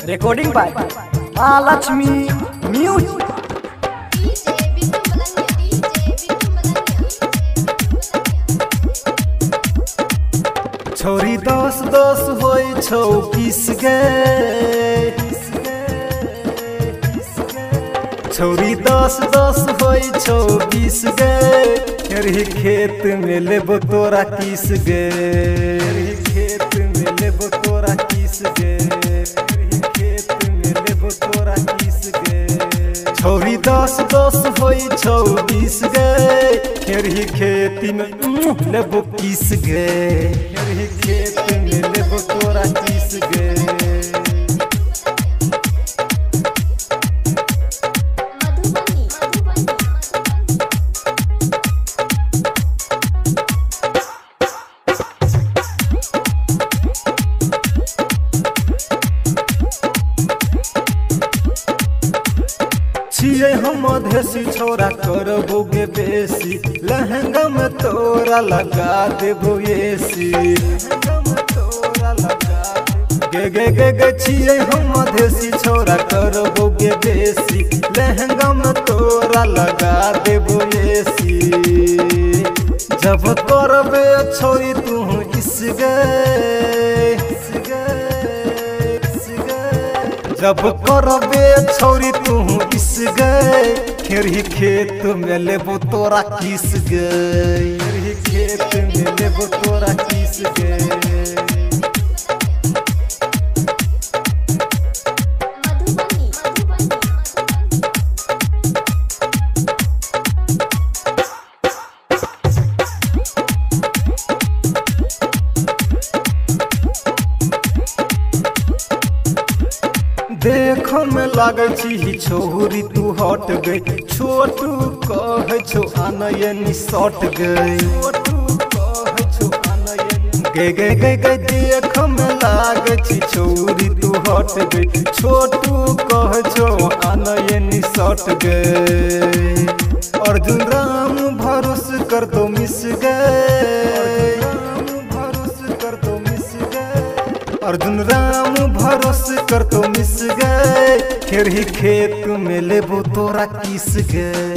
Recording by Malakshmi Music. छोरी 10-10 होई 24 गे, छोरी 10-10 होई 24 गे, तेरी खेत में लेबो तोरा किस गे, तेरी खेत में लेबो तोरा किस गे, तेरी खेत में लेबो तोरा किस गे। छोरी 10-10 होई 24 गे, तेरी खेती में लेबो किस गे, तेरी खेत में लेबो तोरा किस गे। छिये हम देसी छोरा करबोगे बेसी, लहंगा में तोरा लगा देबो एसी, लहंगा में तोरा लगा गे गे गे गे। छिये हम देसी छोरा करबोगे बेसी, लहंगा में तोरा लगा देबो एसी। जब करबे छोरी तू इस गे, जब करबे छोरी तू इस गए, खेरी खेत में लेबो तोरा किस गए, खेरी खेत में लेबो तोरा किस गए। देखो में लागे छी छोरी तू हट गई, छोटू कहे छो आनयनी सट गई, छोटू कहे छो आनयनी गे गे गे गे। देखो में लागे छी छोरी तू हट गई, छोटू कहे छो आनयनी सट गई। अर्जुन राम भरोस कर दो मिस गए, अर्जुन राम भरोस कर तो मिस गए, खेरी खेत में लेबो तोरा किस गए।